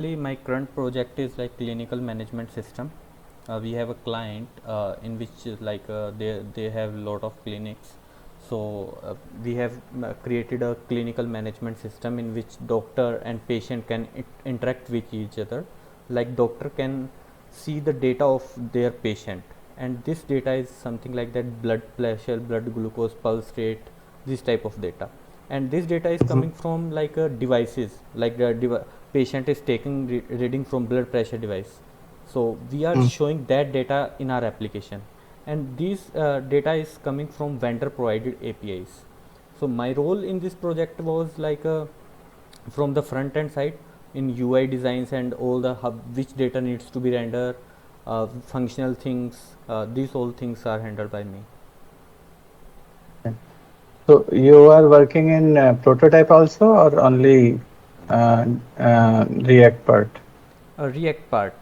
My current project is like clinical management system. We have a client in which they have lot of clinics. So we have created a clinical management system in which doctor and patient can interact with each other. Like doctor can see the data of their patient, and this data is something like that: blood pressure, blood glucose, pulse rate, this type of data. And this data is Mhm. coming from like devices, like the patient is taking reading from blood pressure device. So we are Mm. showing that data in our application, and this data is coming from vendor provided APIs. So my role in this project was like from the front end side in UI designs and all the hub, which data needs to be rendered, functional things, these all things are handled by me. Okay. So you are working in prototype also, or only React part? React part,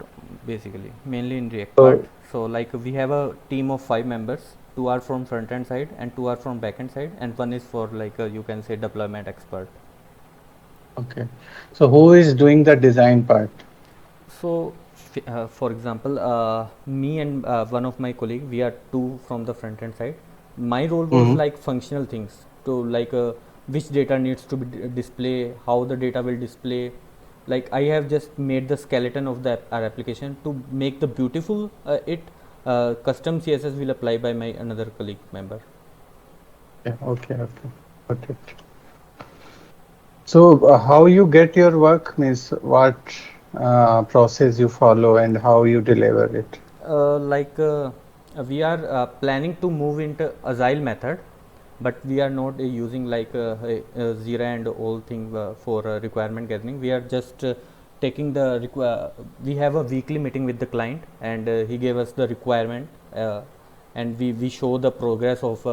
basically mainly in React part. So So like we have a team of 5 members, two are from front end side and two are from back end side, and one is for like you can say deployment expert. okay. So who is doing the design part? So for example, me and one of my colleague, we are two from the front end side. My role was Hmm. like functional things to like which data needs to be display, how the data will display. Like I have just made the skeleton of the our application to make the beautiful it. Custom CSS will apply by my another colleague member. Yeah, okay, okay. Got it. So how you get your work means what process you follow and how you deliver it. We are planning to move into agile method, but we are not using like Jira and all thing for requirement gathering. We are just taking the we have a weekly meeting with the client, and he gave us the requirement, and we show the progress of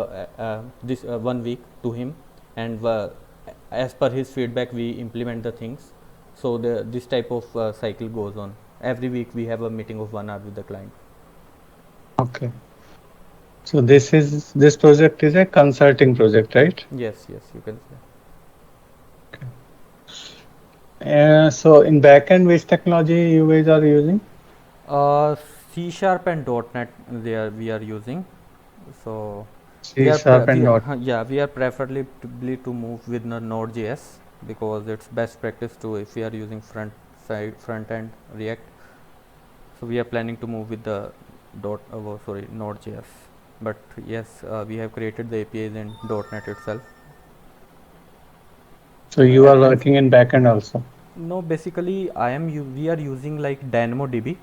this 1 week to him, and as per his feedback we implement the things. So this type of cycle goes on. Every week we have a meeting of 1 hour with the client. Okay. So this project is a consulting project, right? Yes, yes, you can say. So in backend, which technology you guys are using? C sharp and .NET we are using. So C sharp and not. yeah, we are preferably to move with Node.js, because it's best practice to if we are using front end React. So we are planning to move with the Node.js. But yes, we have created the APIs in .NET itself. So you are And working in backend also. no, basically we are using like DynamoDB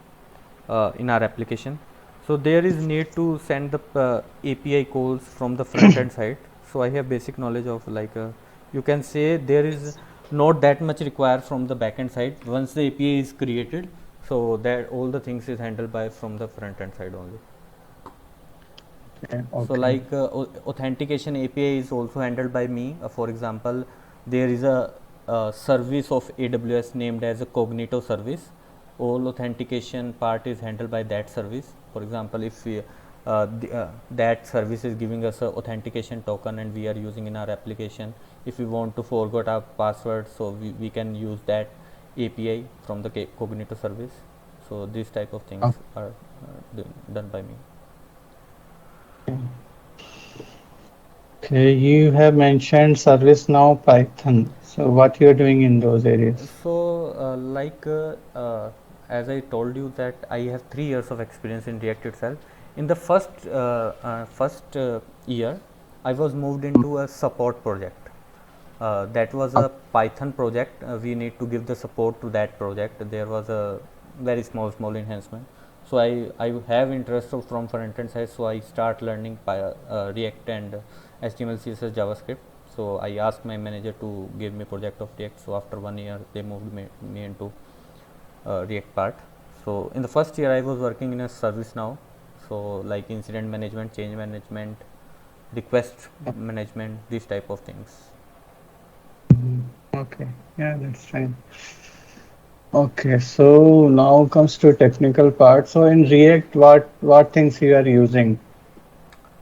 in our application. So there is need to send the API calls from the front end side. So I have basic knowledge of like you can say there is not that much required from the back end side once the API is created. So that all the things is handled by from the front end side only. Okay, So okay. like authentication API is also handled by me. For example, there is a service of AWS named as a Cognito service. All authentication part is handled by that service. For example, if that service is giving us a authentication token and we are using in our application, if we want to forget our password, so we can use that API from the Cognito service. So these type of things are done by me. Okay, you have mentioned ServiceNow Python. So what you're doing in those areas? So, as I told you that I have 3 years of experience in React itself. In the first year, I was moved into a support project. That was a Python project. We need to give the support to that project. There was a very small enhancement. So I have interest from front end side. So I start learning React and HTML, CSS, JavaScript. So I asked my manager to give me project of React. So after 1 year, they moved me into React part. So in the first year, I was working in a service now. So like incident management, change management, request management, these type of things. Mhm. Okay, yeah, that's fine. Okay, so now comes to technical part. So in React, what things you are using?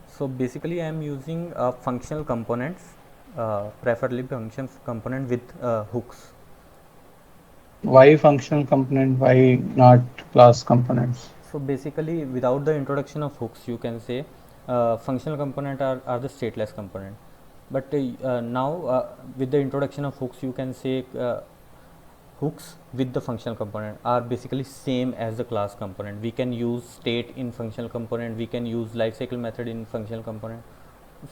So basically, I am using functional components, preferably function component with hooks. Why functional component? Why not class components? So basically, without the introduction of hooks, you can say functional component are the stateless component. But now with the introduction of hooks, you can say hooks with the functional component are basically same as the class component. We can use state in functional component, we can use lifecycle method in functional component.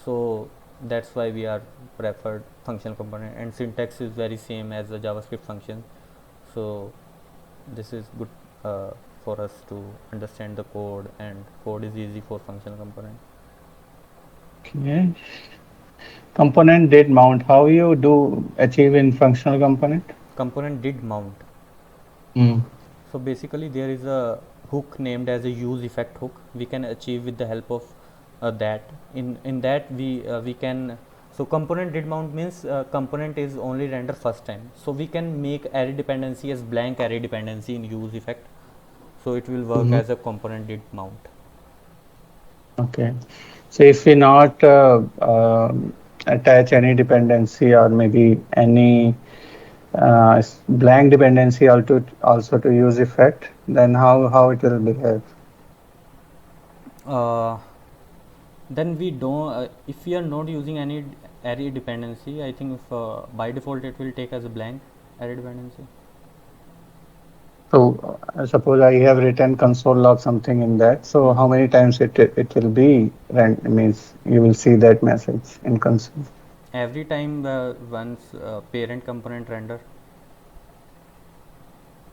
So that's why we are preferred functional component, and syntax is very same as the JavaScript function. So this is good for us to understand the code, and code is easy for functional component. Okay. Component did mount. How you do achieve in functional component? Component did mount. Mm. So basically there is a hook named as a use effect hook. We can achieve with the help of that. In that we can, so component did mount means component is only render first time. So we can make array dependency as blank array dependency in use effect. So it will work Mhm. as a component did mount. Okay. So if we not attach any dependency or maybe any blank dependency also to use effect, then how it will behave? Uh, then we don't if we are not using any array dependency, I think if, by default it will take as a blank array dependency. So suppose I have written console log something in that. So Hmm. how many times it will be means you will see that message in console Every time once parent component render.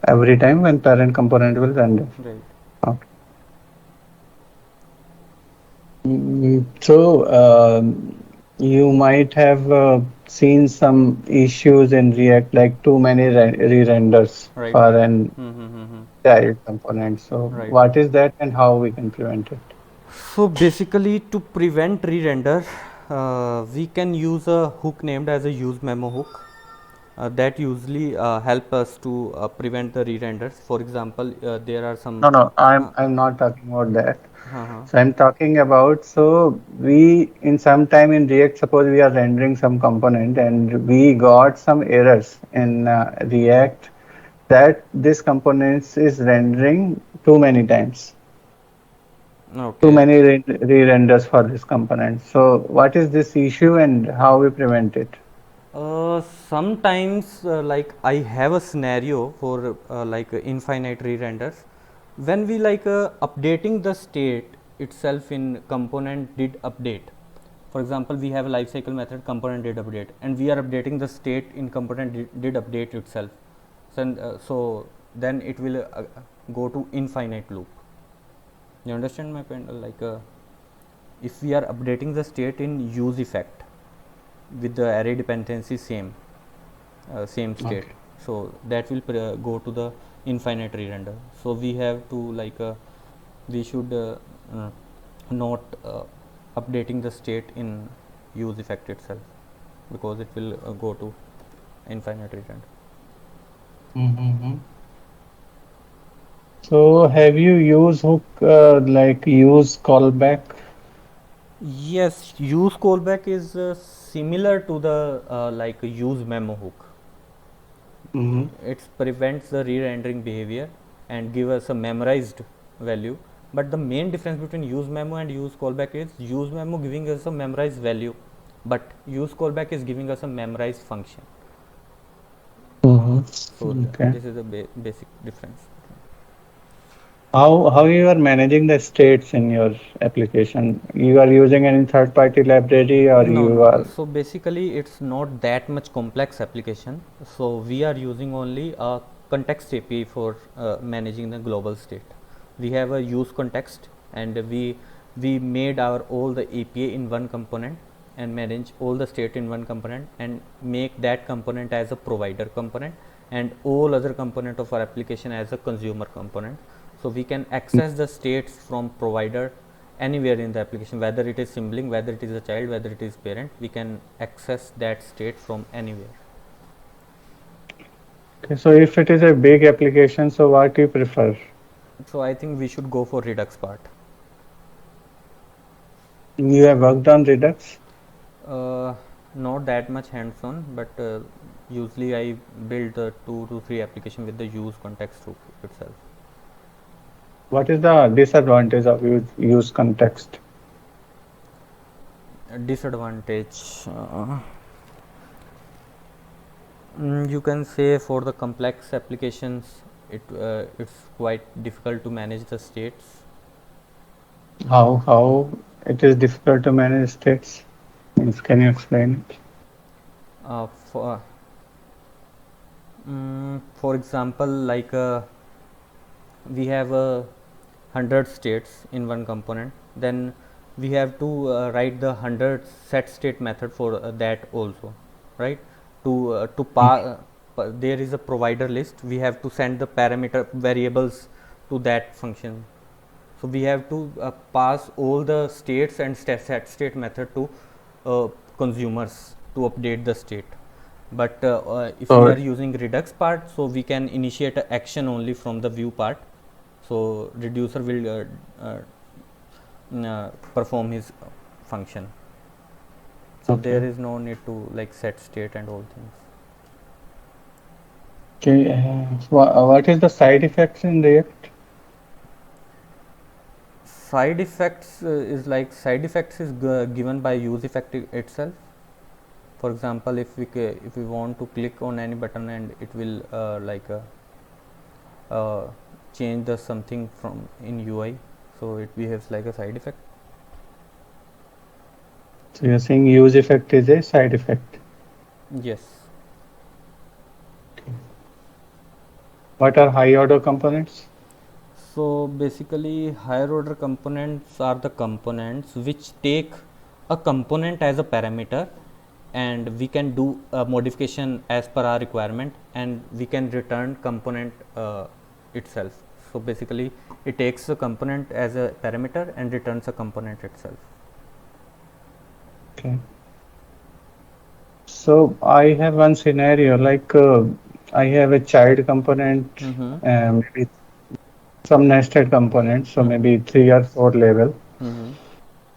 every time when parent component will render. Right. Okay. So you might have seen some issues in React, like too many re-renders Right, for right. an Mm-hmm. child component. So Right. what is that and how we can prevent it? So basically, to prevent re-render, we can use a hook named as a use memo hook. That usually help us to prevent the re-renders. For example, there are some. No, no, Uh, I'm not talking about that. uh-huh. So I'm talking about, so we in some time in React, suppose we are rendering some component and we got some errors in React that this component is rendering too many times, too Okay. many re-renders for this component. So what is this issue and how we prevent it? Sometimes, like I have a scenario for like infinite re-renders. When we like updating the state itself in component did update. For example, we have a lifecycle method component did update, and we are updating the state in component did update itself. So then it will go to infinite loop. You understand my point? Like if we are updating the state in use effect with the array dependency same state, Okay. so that will go to the infinite re-render. So we have to like we should uh, not updating the state in use effect itself, because it will go to infinite re-render. Mm-hmm. So have you used hook like use callback? Yes, use callback is similar to the like use memo hook. Mm-hmm. It prevents the re-rendering behavior and give us a memorized value. But the main difference between use memo and use callback is use memo giving us a memorized value, but use callback is giving us a memorized function. So Mm-hmm. Okay. this is a basic difference. How you are managing the states in your application? You are using any third-party library or No, you no. are So basically, it's not that much complex application. So we are using only a context API for managing the global state. We have a use context, and we made our all the API in one component and manage all the state in one component and make that component as a provider component and all other component of our application as a consumer component. So we can access the states from provider anywhere in the application, whether it is sibling, whether it is a child, whether it is parent, we can access that state from anywhere. okay, so if it is a big application, so what you prefer? So I think we should go for Redux part. You have worked on Redux? uh, Not that much hands on, but Usually I build 2 to 3 application with the use context group itself. What is the disadvantage of use context? Disadvantage, you can say for the complex applications, it's quite difficult to manage the states. How it is difficult to manage states? Means, can you explain it? For example, like we have 100 states in one component, then we have to write the 100 set state method for that also, right? To there is a provider list, we have to send the parameter variables to that function. So we have to pass all the states and set state method to uh, consumers to update the state. But if we So are using redux part, so we can initiate a action only from the view part. So reducer will perform his function. So there okay. is no need to like set state and all things. Okay. What is the side effects in React? Side effects is like side effects is given by use effect itself. For example, if we want to click on any button and it will uh, change the something from in UI, so it behaves like a side effect. So you're saying use effect is a side effect. Yes. Okay. What are high order components? So basically, higher order components are the components which take a component as a parameter, and we can do a modification as per our requirement, and we can return component itself. So basically, it takes a component as a parameter and returns a component itself. Okay. So I have one scenario like I have a child component, Mm-hmm. maybe some nested components, so Mm-hmm. maybe 3 or 4 level. Mm-hmm.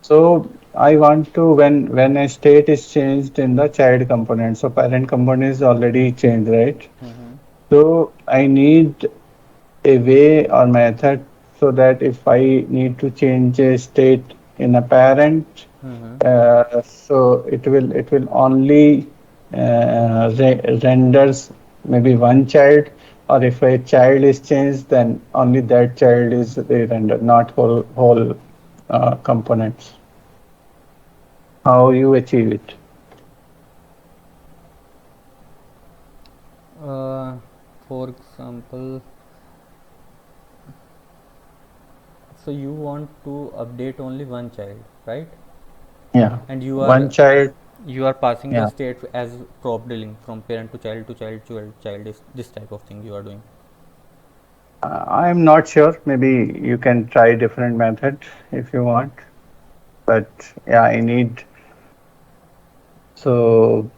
So I want to when a state is changed in the child component, so parent component is already changed, right? Mm-hmm. So I need a way or method so that if I need to change a state in a parent, Mm-hmm. so it will only renders maybe one child, or if a child is changed, then only that child is rendered, not whole components. How you achieve it? Uh, for example, so you want to update only one child, right? Yeah, And one child. you are passing the Yeah, state as prop dealing from parent to child to child to child, is this type of thing you are doing. I'm not sure. Maybe you can try different method if you want. But yeah, I need. So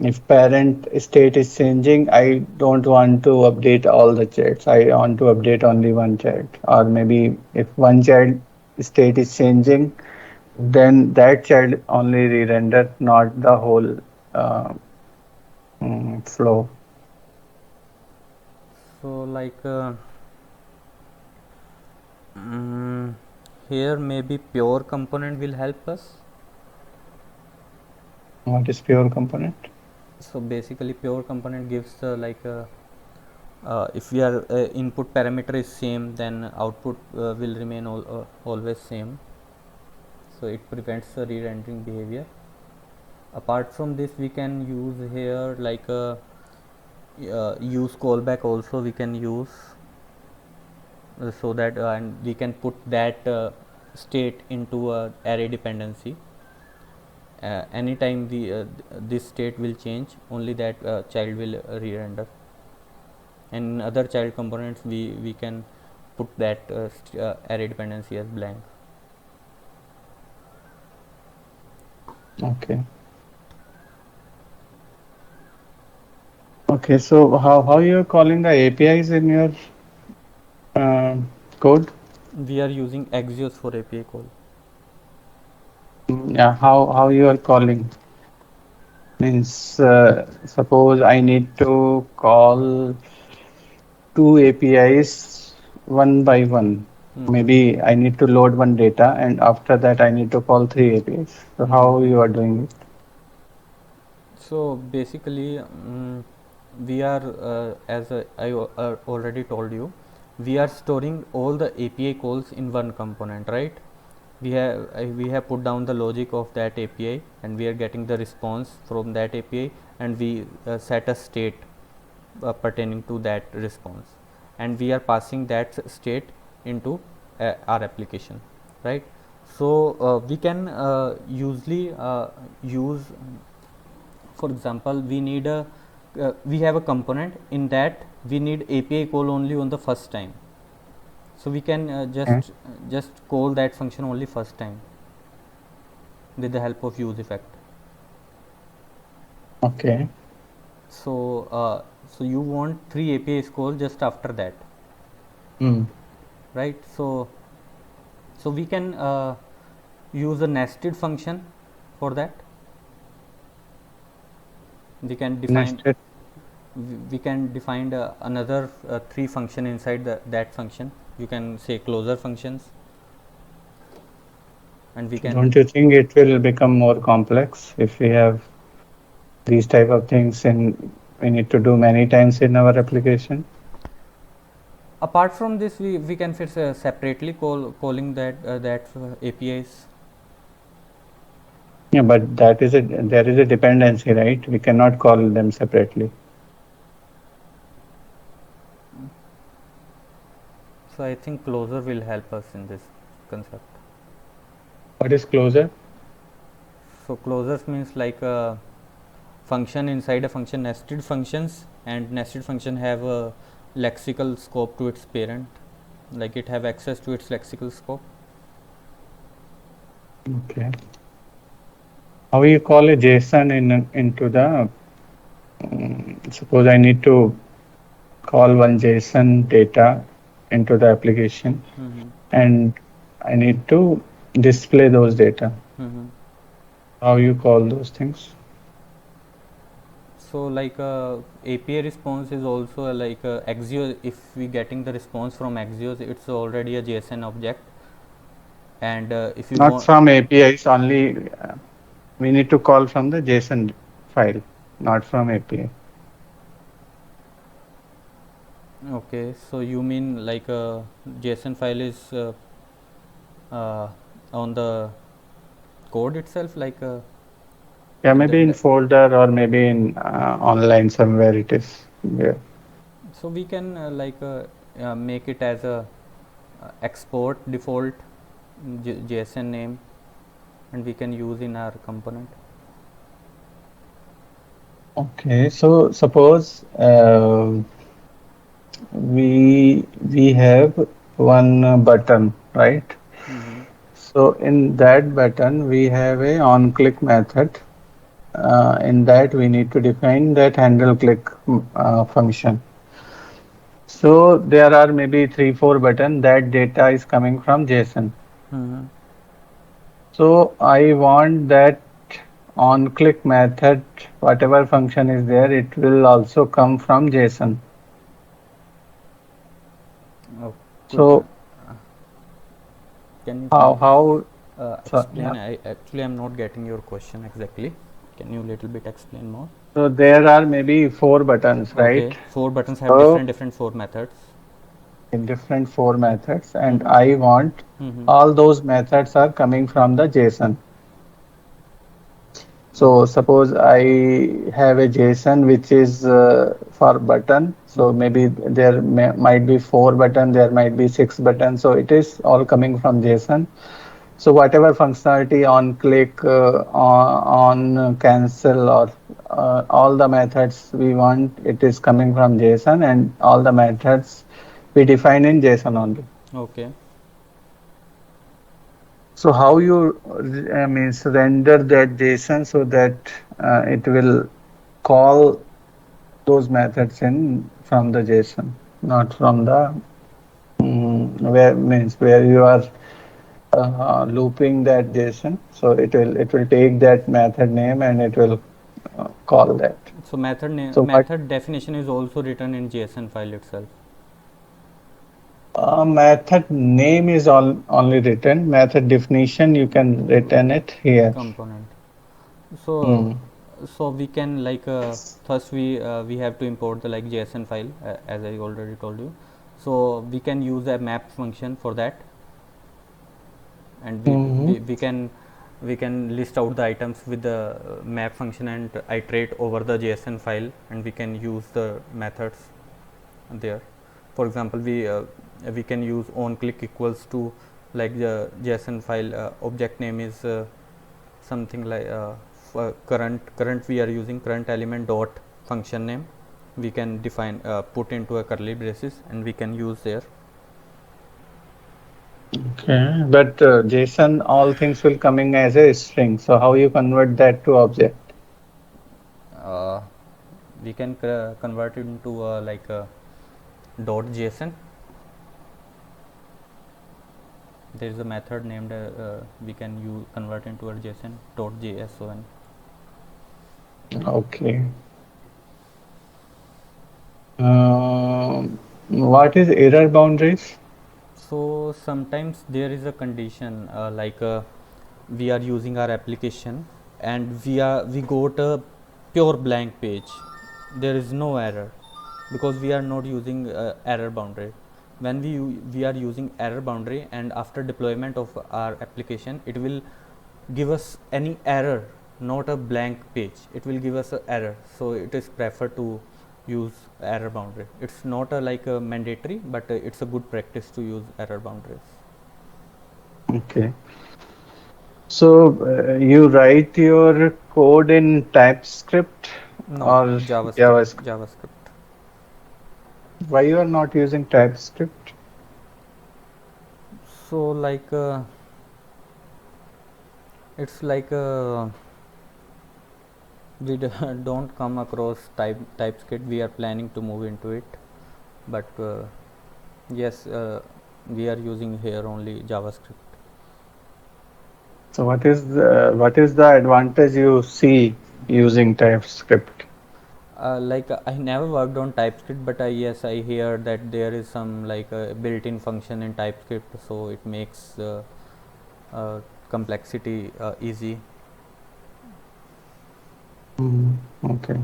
if parent state is changing, I don't want to update all the childs. I want to update only one child. Or maybe if one child state is changing, then that child only re-render, not the whole uh, flow. So like mm, here maybe pure component will help us. What is pure component? So basically pure component gives if we are input parameter is same, then output will remain always same, so it prevents the re-rendering behavior. Apart from this, we can use here use callback also we can use, so that and we can put that state into a array dependency. Anytime this state will change, only that child will re-render, and in other child components we can put that array dependency as blank. Okay. Okay, so how you are calling the APIs in your code? We are using Axios for API call. Yeah, how you are calling? Means suppose I need to call two APIs one by one. Mm-hmm. Maybe I need to load one data and after that I need to call three APIs. So Mm-hmm. how you are doing it? So basically, we are, already told you, we are storing all the API calls in one component, right? We have put down the logic of that API, and we are getting the response from that API, and we set a state pertaining to that response, and we are passing that state into our application, right? So we can usually use, for example, we have a component in that we need API call only on the first time, so we can Okay. just call that function only first time with the help of use effect. Okay. So you want three APIs call just after that, Hmm. right? So we can use a nested function for that. We can define Nested. we can define another three function inside that function. You can say closer functions, and we So can, don't you think it will become more complex if we have these type of things and we need to do many times in our application? apart from this, we can fit separately calling that APIs. Yeah, but that is a there is a dependency, right? We cannot call them separately. So I think closer will help us in this concept. What is closer? So closures means like a function inside a function, nested functions, and nested function have a lexical scope to its parent, like it have access to its lexical scope. Okay. How you call a JSON into the suppose I need to call one JSON data into the application Mm-hmm. and I need to display those data. Mm-hmm. How you call those things? So like API response is also like Axios. If we getting the response from Axios, it's already a JSON object, and if you Not want, from APIs only. We need to call from the JSON file, not from API. okay, so you mean like a JSON file is uh, on the code itself, like Yeah, maybe in the, folder or maybe in online somewhere it is. Yeah. so we can make it as a export default JSON name, and we can use in our component. Okay, so suppose we have one button, right? Mm-hmm. So in that button we have a on click method. In that we need to define that handle click function. So there are maybe three, four button that data is coming from JSON. Mm-hmm. So I want that on click method, whatever function is there, it will also come from JSON. Oh, could So can you how so explain? yeah. I actually am not getting your question exactly. Can you little bit explain more? So there are maybe four buttons, right? Okay, four buttons have So different four methods. in different four methods, and Mm-hmm. I want Mm-hmm. all those methods are coming from the JSON. Oh. So suppose I have a JSON which is for button. So Mm-hmm. maybe might be four button, there might be six buttons. So it is all coming from JSON. So whatever functionality on click, on cancel, or all the methods we want, it is coming from JSON, and all the methods we define in JSON only. Okay. So how you means render that JSON so that it will call those methods in from the JSON, not from the where means where you are looping that JSON. So it will take that method name and it will call that. So So what method definition is also written in JSON file itself. method name is only written. Method definition you can written it here. Component. So Mm. so we can like first we have to import the like JSON file as I already told you. So we can use a map function for that, and Hmm. we can list out the items with the map function and iterate over the JSON file, and we can use the methods there. For example, we can use on click equals to like the JSON file object name is something like current we are using current element dot function name. We can define put into a curly braces, and we can use there. Okay, but JSON, all things will coming as a string. So how you convert that to object? uh, we can convert it into like a dot JSON. There is a method named we can use convert into a JSON dot JSON. Okay. What is error boundaries? So sometimes there is a condition like we are using our application, and we got a pure blank page. There is no error because we are not using error boundary. When we are using error boundary, and after deployment of our application, it will give us any error, not a blank page. It will give us an error. So it is preferred to use error boundary. It's not a like a mandatory, but it's a good practice to use error boundaries. Okay. So you write your code in TypeScript No, or JavaScript. JavaScript? JavaScript. Why you are not using TypeScript? So like it's like we don't come across TypeScript. We are planning to move into it, but yes, we are using here only JavaScript. So what is the advantage you see using TypeScript? Like I never worked on TypeScript, but yes, I hear that there is some like built-in function in TypeScript, so it makes uh, complexity easy. Mm, okay.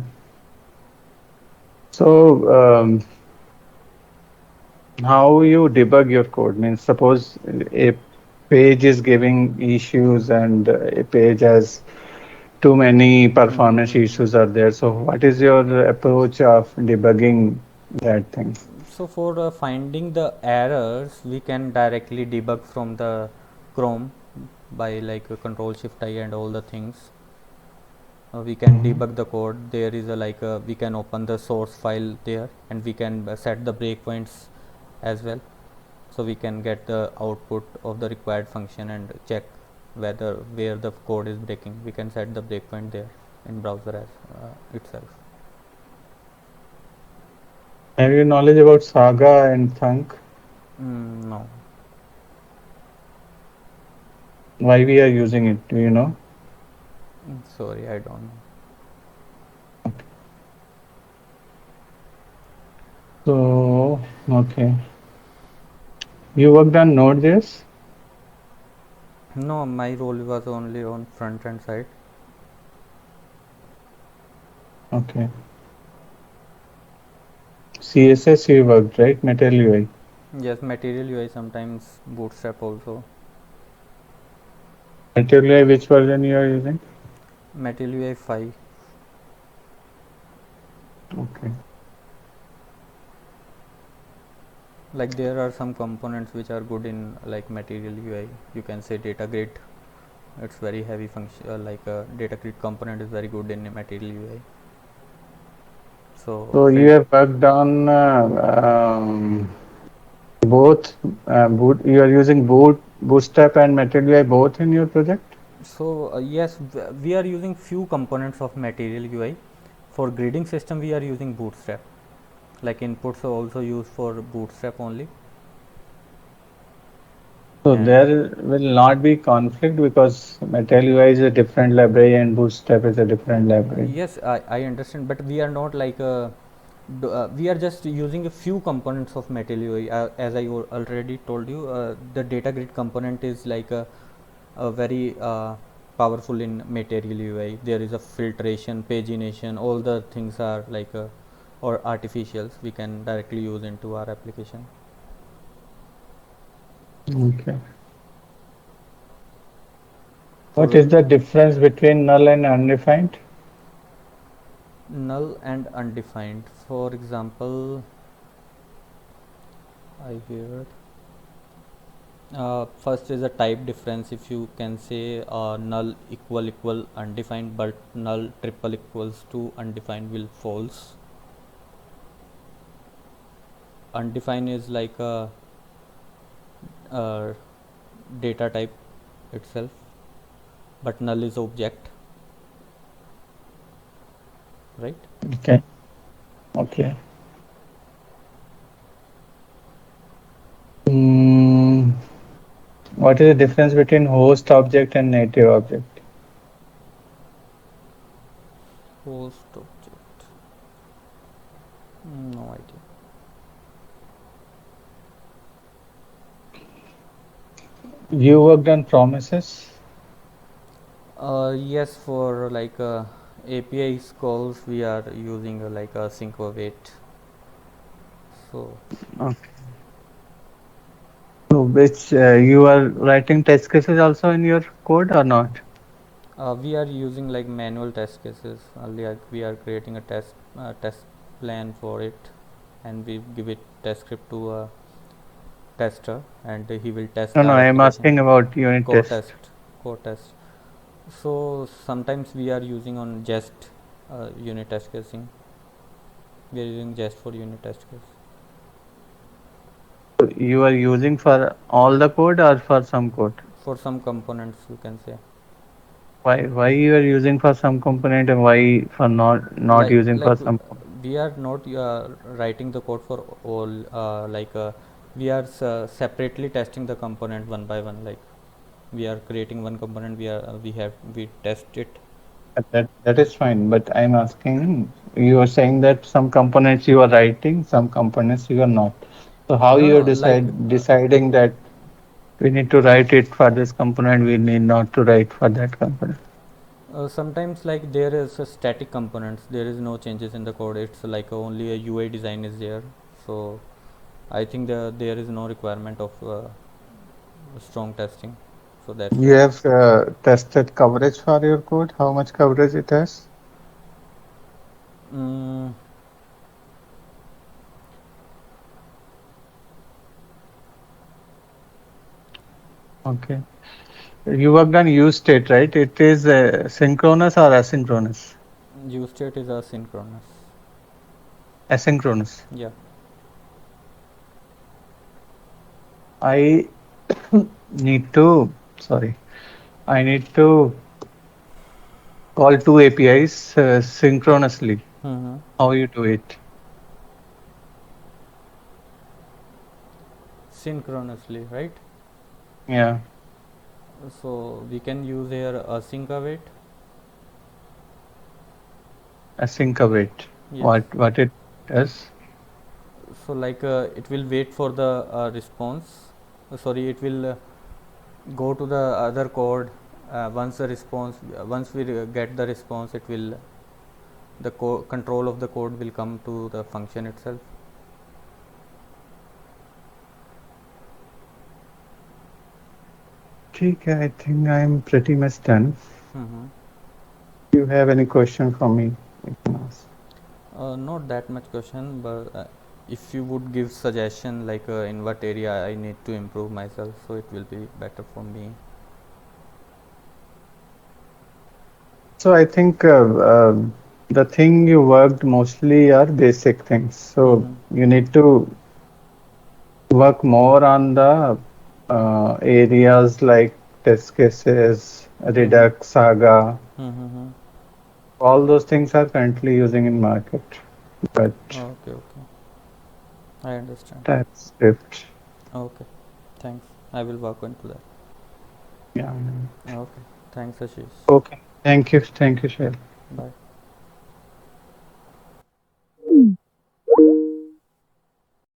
So how you debug your code? Means suppose a page is giving issues and a page has too many performance Mm-hmm. issues are there. So what is your approach of debugging that thing? So for finding the errors, we can directly debug from the Chrome by like Control Shift I and all the things. We can Mhm. debug the code. There is a like we can open the source file there, and we can set the breakpoints as well, so we can get the output of the required function and check whether where the code is breaking. We can set the breakpoint there in browser as itself. Have you knowledge about Saga and Thunk? No. Why we are using it? Do you know? Sorry, I don't know. So okay, you worked on Node.js. No, my role was only on front end side. Okay, CSS you worked, right? Material UI. Yes, Material UI, sometimes Bootstrap also. Material UI, which version you are using? Material UI 5. Okay. Like there are some components which are good in like Material UI. You can say data grid. It's very heavy function. Like a data grid component is very good in Material UI. So So you print. have worked on both boot. You are using Bootstrap and Material UI both in your project. So yes, we are using few components of Material UI. For grading system, we are using Bootstrap. Like inputs are also used for Bootstrap only. So And there will not be conflict because Metal UI is a different library and Bootstrap is a different library. yes, I understand, but we are not like we are just using a few components of Metal UI. As I already told you, the data grid component is like a very powerful in Material UI. There is a filtration, pagination, all the things are like or artificials we can directly use into our application. Okay. What For is the difference between null and undefined? null and undefined, for example, I hear first is a type difference. If you can say null equal undefined, but null triple equals to undefined will false. Undefined is like a data type itself, but null is object, right? Okay. Okay. Mm, what is the difference between host object and native object? Host object, no idea. You worked on promises. Yes, for like API calls we are using like a sync await. So Okay. So which you are writing test cases also in your code or not? we are using like manual test cases. Like we are creating a test plan for it, and we give it test script to a tester, and he will test No, no, our I am application. asking about unit Core test. test, core test. So sometimes we are using on jest unit test casing. We are using jest for unit test case You are using for all the code or for some code? for some components, you can say. Why you are using for some component and why for not using Like for some component? we are not writing the code for all, we are separately testing the component one by one. Like we are creating one component, we test it. That is fine, but I'm asking, you are saying that some components you are writing, some components you are not. So how No, you are no, like deciding that we need to write it for this component, we need not to write for that component? sometimes like there is a static components, there is no changes in the code, it's like only a UI design is there. So I think there is no requirement of strong testing, so that's You why. have tested coverage for your code, how much coverage it has? mm, Okay. You worked on use state, right? It is synchronous or asynchronous? use state is asynchronous. Asynchronous. Yeah. I need to, sorry, I need to call two APIs synchronously. Mm-hmm. How you do it? Synchronously, right? Yeah, So we can use here async await. async await. Yes. What it does? So like it will wait for the response. Sorry, it will go to the other code. Once the response, once we get the response, it will the control of the code will come to the function itself. Okay, I think I'm pretty much done. Mm-hmm. Do you have any question for me? You can ask. Not that much question, but if you would give suggestion like in what area I need to improve myself, so it will be better for me. So I think the thing you worked mostly are basic things. So Mm-hmm. you need to work more on the areas like test cases, Mm-hmm. Redux, Saga. Mm-hmm. All those things are currently using in market, but Okay, okay. I understand. TypeScript. Okay. Thanks. I will work into that. Yeah. Okay. Thanks, Ashish. Okay. Thank you. Thank you, Shail. Bye.